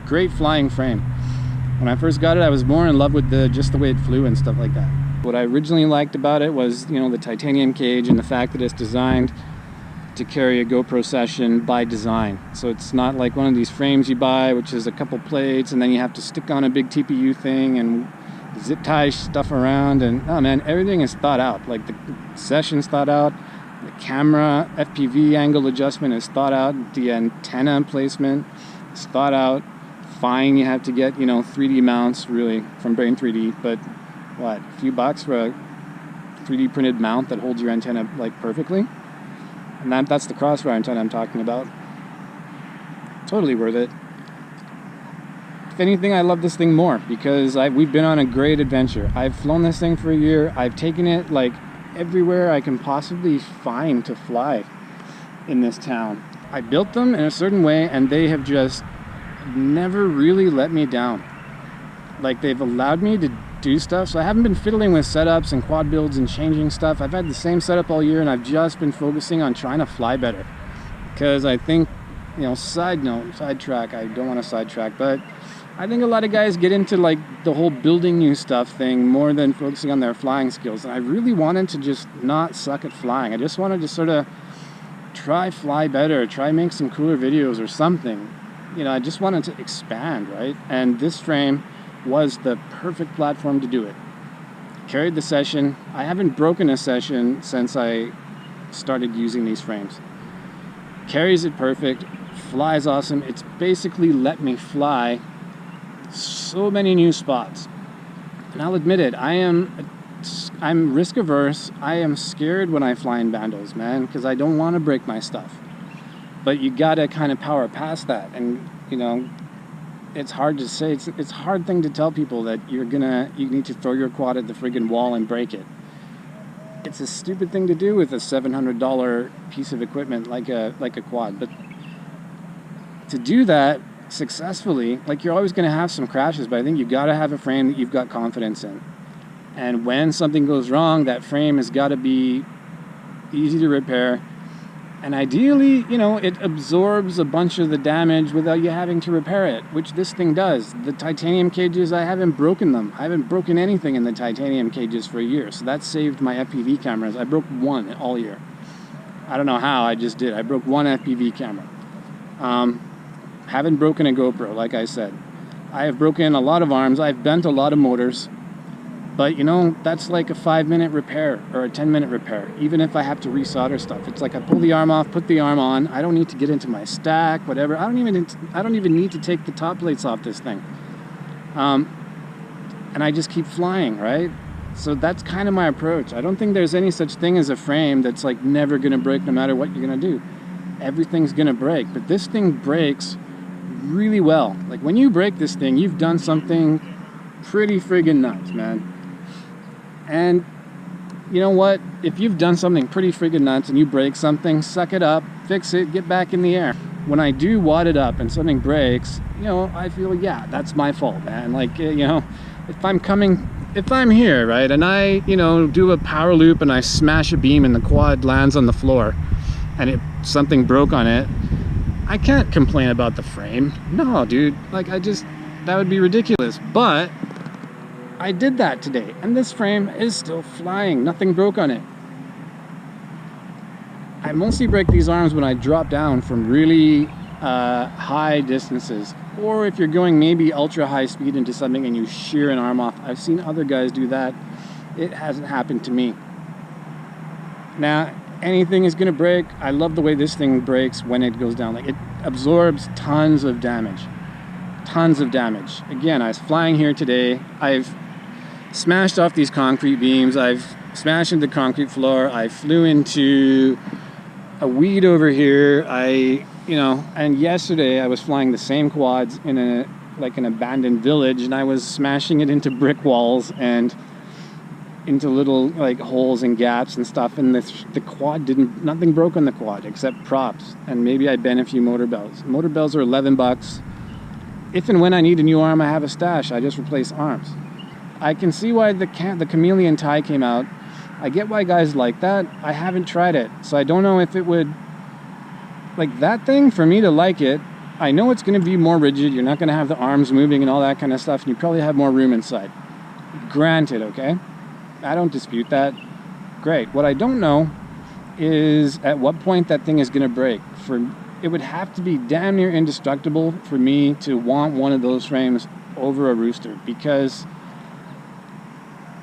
Great flying frame. When I first got it, I was more in love with just the way it flew and stuff like that. What I originally liked about it was, you know, the titanium cage and the fact that it's designed to carry a GoPro session by design. So it's not like one of these frames you buy, which is a couple plates, and then you have to stick on a big TPU thing and zip tie stuff around. And oh man, everything is thought out. Like the session's thought out, the camera FPV angle adjustment is thought out, the antenna placement is thought out. Fine, you have to get, you know, 3D mounts really from Brain 3D, but what, a few bucks for a 3D printed mount that holds your antenna like perfectly? And that's the crossfire antenna I'm talking about. Totally worth it. If anything, I love this thing more because we've been on a great adventure. I've flown this thing for a year. I've taken it like everywhere I can possibly find to fly in this town. I built them in a certain way and they have just never really let me down. Like, they've allowed me to do stuff, so I haven't been fiddling with setups and quad builds and changing stuff. I've had the same setup all year and I've just been focusing on trying to fly better, because I think, you know, sidetrack, I don't want to sidetrack, but I think a lot of guys get into like the whole building new stuff thing more than focusing on their flying skills, and I really wanted to just not suck at flying. I just wanted to sort of try fly better, try make some cooler videos or something. You know, I just wanted to expand, right? And this frame was the perfect platform to do it. Carried the session. I haven't broken a session since I started using these frames. Carries it perfect, flies awesome. It's basically let me fly so many new spots. And I'll admit it, I'm risk averse. I am scared when I fly in bandos, man, because I don't want to break my stuff. But you gotta kind of power past that, and you know, it's hard to say. It's a hard thing to tell people that you need to throw your quad at the friggin' wall and break it. It's a stupid thing to do with a $700 piece of equipment like a quad. But to do that successfully, like, you're always gonna have some crashes, but I think you gotta have a frame that you've got confidence in. And when something goes wrong, that frame has got to be easy to repair. And ideally, you know, it absorbs a bunch of the damage without you having to repair it, which this thing does. The titanium cages, I haven't broken them. I haven't broken anything in the titanium cages for a year. So that saved my FPV cameras. I broke one all year. I don't know how, I just did. I broke one FPV camera. Haven't broken a GoPro, like I said. I have broken a lot of arms. I've bent a lot of motors. But, you know, that's like a 5-minute repair or a 10-minute repair, even if I have to resolder stuff. It's like I pull the arm off, put the arm on. I don't need to get into my stack, whatever. I don't even need to take the top plates off this thing. And I just keep flying, right? So that's kind of my approach. I don't think there's any such thing as a frame that's like never going to break no matter what you're going to do. Everything's going to break. But this thing breaks really well. Like, when you break this thing, you've done something pretty friggin' nuts, man. And you know what? If you've done something pretty friggin' nuts and you break something, suck it up, fix it, get back in the air. When I do wad it up and something breaks, you know, I feel, yeah, that's my fault, man. Like, you know, if I'm here, right, and I, you know, do a power loop and I smash a beam and the quad lands on the floor and something broke on it, I can't complain about the frame. No, dude, like, that would be ridiculous. But I did that today, and this frame is still flying. Nothing broke on it. I mostly break these arms when I drop down from really high distances, or if you're going maybe ultra high speed into something and you shear an arm off. I've seen other guys do that. It hasn't happened to me. Now, anything is gonna break. I love the way this thing breaks when it goes down. Like, it absorbs tons of damage. Tons of damage. Again, I was flying here today. I've smashed off these concrete beams. I've smashed into the concrete floor. I flew into a weed over here. And yesterday I was flying the same quads in an abandoned village, and I was smashing it into brick walls and into little like holes and gaps and stuff, and the quad nothing broke on the quad except props, and maybe I bent a few motor bells. Motor bells are $11. If and when I need a new arm, I have a stash. I just replace arms. I can see why the chameleon tie came out. I get why guys like that. I haven't tried it, so I don't know if it would, like, that thing, for me to like it, I know it's going to be more rigid. You're not going to have the arms moving and all that kind of stuff, and you probably have more room inside. Granted, okay? I don't dispute that. Great. What I don't know is at what point that thing is going to break. It would have to be damn near indestructible for me to want one of those frames over a Rooster, because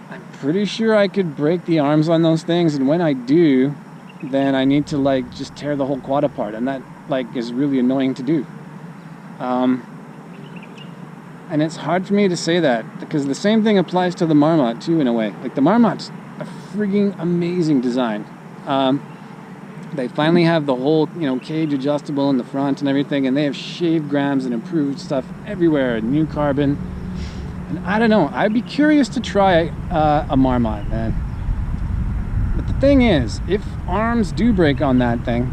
I'm pretty sure I could break the arms on those things, and when I do, then I need to like just tear the whole quad apart, and that like is really annoying to do. And it's hard for me to say that, because the same thing applies to the Marmot too, in a way. Like, the Marmot's a freaking amazing design. They finally have the whole, you know, cage adjustable in the front and everything, and they have shaved grams and improved stuff everywhere, new carbon. And I don't know, I'd be curious to try a Marmot, man. But the thing is, if arms do break on that thing,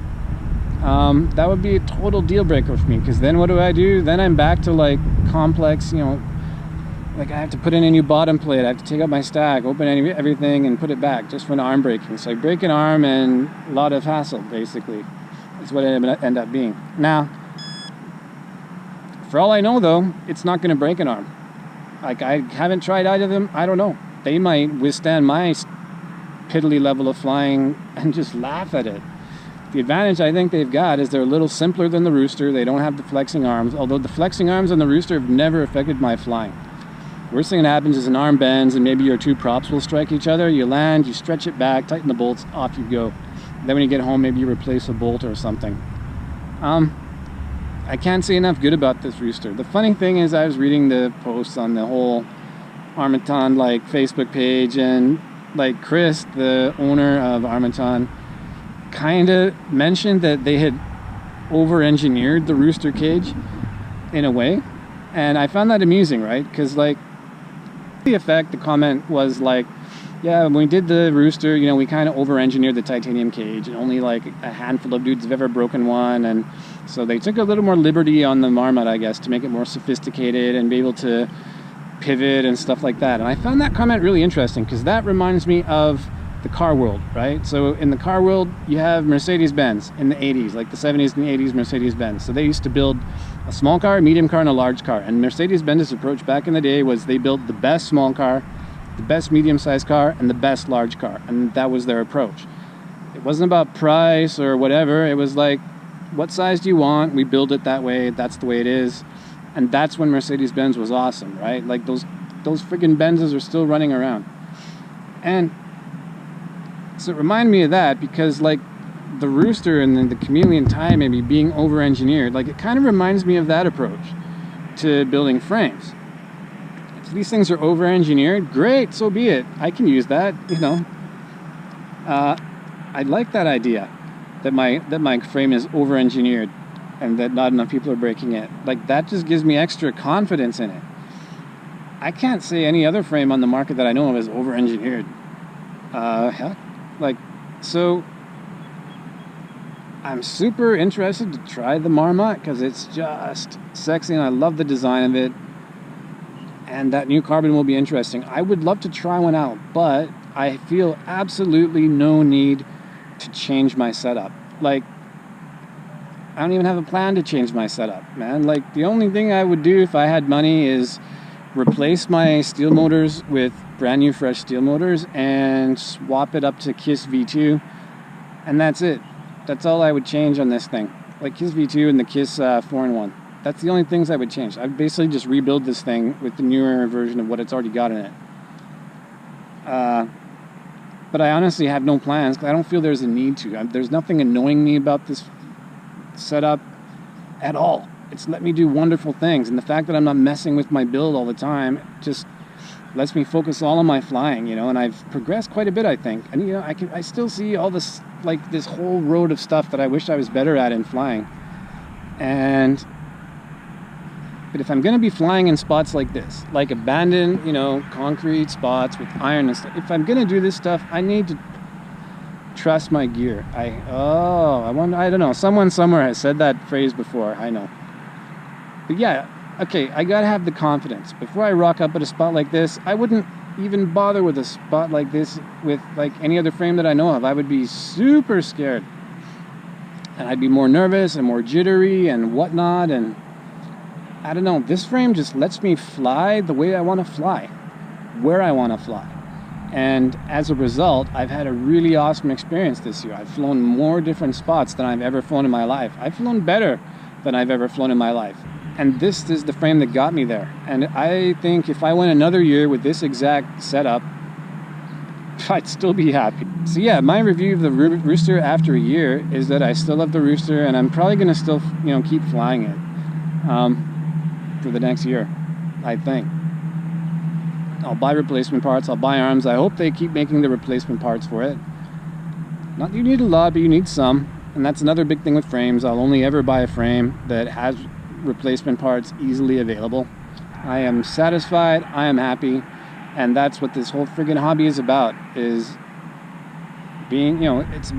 that would be a total deal breaker for me, because then what do? Then I'm back to like complex, you know, like I have to put in a new bottom plate, I have to take out my stack, open everything and put it back just for an arm breaking. So I break an arm and a lot of hassle, basically. That's what it end up being. Now, for all I know though, it's not going to break an arm. Like, I haven't tried either of them. I don't know. They might withstand my piddly level of flying and just laugh at it. The advantage I think they've got is they're a little simpler than the Rooster. They don't have the flexing arms, although the flexing arms on the Rooster have never affected my flying. Worst thing that happens is an arm bends and maybe your two props will strike each other. You land, you stretch it back, tighten the bolts, off you go. Then when you get home, maybe you replace a bolt or something. I can't say enough good about this Rooster. The funny thing is, I was reading the posts on the whole Armattan like Facebook page, and like Chris, the owner of Armattan, kind of mentioned that they had over-engineered the Rooster cage in a way, and I found that amusing, right? Because like the effect, the comment was like, yeah, when we did the Rooster, you know, we kind of over-engineered the titanium cage, and only like a handful of dudes have ever broken one, and so they took a little more liberty on the Marmot, I guess, to make it more sophisticated and be able to pivot and stuff like that. And I found that comment really interesting, because that reminds me of the car world, right? So in the car world, you have Mercedes-Benz in the 80s, like the 70s and the 80s Mercedes-Benz. So they used to build a small car, a medium car, and a large car. And Mercedes-Benz's approach back in the day was they built the best small car, the best medium-sized car, and the best large car. And that was their approach. It wasn't about price or whatever. It was like, what size do you want? We build it that way. That's the way it is. And that's when Mercedes-Benz was awesome, right? Like those friggin' Benzes are still running around. And so it reminded me of that, because like the Rooster and then the Chameleon Tie maybe being over-engineered, like it kind of reminds me of that approach to building frames. If these things are over-engineered, great, so be it. I can use that, you know. I like that idea, that my frame is over-engineered and that not enough people are breaking it. Like, that just gives me extra confidence in it. I can't say any other frame on the market that I know of is over-engineered. Heck, like, so I'm super interested to try the Marmot, because it's just sexy and I love the design of it, and that new carbon will be interesting. I would love to try one out, but I feel absolutely no need to change my setup. Like, I don't even have a plan to change my setup, man. Like, the only thing I would do if I had money is replace my steel motors with brand new fresh steel motors and swap it up to KISS V2, and that's it. That's all I would change on this thing. Like KISS V2 and the KISS 4-in-1. That's the only things I would change. I'd basically just rebuild this thing with the newer version of what it's already got in it. But I honestly have no plans, because I don't feel there's a need to. There's nothing annoying me about this setup at all. It's let me do wonderful things, and the fact that I'm not messing with my build all the time just lets me focus all on my flying, you know. And I've progressed quite a bit, I think. And you know, I still see all this, like this whole road of stuff that I wish I was better at in flying. But if I'm going to be flying in spots like this, like abandoned, you know, concrete spots with iron and stuff, if I'm going to do this stuff, I need to trust my gear. I don't know. Someone somewhere has said that phrase before. I know. But yeah, okay, I gotta have the confidence. Before I rock up at a spot like this, I wouldn't even bother with a spot like this with like any other frame that I know of. I would be super scared. and I'd be more nervous and more jittery and whatnot, and I don't know, this frame just lets me fly the way I want to fly, where I want to fly. And as a result, I've had a really awesome experience this year. I've flown more different spots than I've ever flown in my life. I've flown better than I've ever flown in my life. And this is the frame that got me there. And I think if I went another year with this exact setup, I'd still be happy. So yeah, my review of the Rooster after a year is that I still love the Rooster, and I'm probably going to still, keep flying it for the next year, I think. I'll buy replacement parts, I'll buy arms. I hope they keep making the replacement parts for it. Not that you need a lot, but you need some. And that's another big thing with frames. I'll only ever buy a frame that has replacement parts easily available. I am satisfied, I am happy, and that's what this whole friggin' hobby is about, is being, it's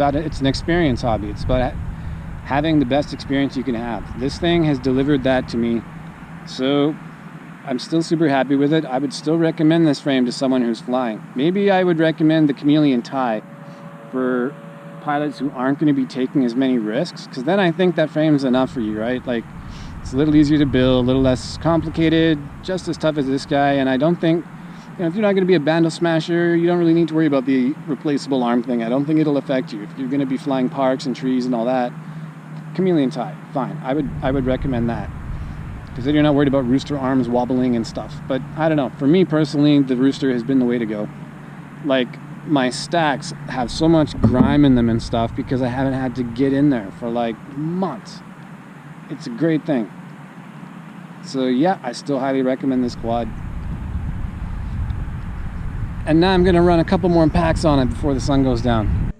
an experience hobby. It's about having the best experience you can have. This thing has delivered that to me, so I'm still super happy with it. I would still recommend this frame to someone who's flying. Maybe I would recommend the Chameleon Tie for pilots who aren't going to be taking as many risks, because then I think that frame's enough for you, right? Like, it's a little easier to build, a little less complicated, just as tough as this guy. And I don't think, if you're not going to be a bandle smasher, you don't really need to worry about the replaceable arm thing. I don't think it'll affect you. If you're going to be flying parks and trees and all that, Chameleon Tie, fine. I would recommend that, because then you're not worried about Rooster arms wobbling and stuff. But I don't know. For me personally, the Rooster has been the way to go. Like, my stacks have so much grime in them and stuff because I haven't had to get in there for like months. It's a great thing. So yeah, I still highly recommend this quad. And now I'm going to run a couple more packs on it before the sun goes down.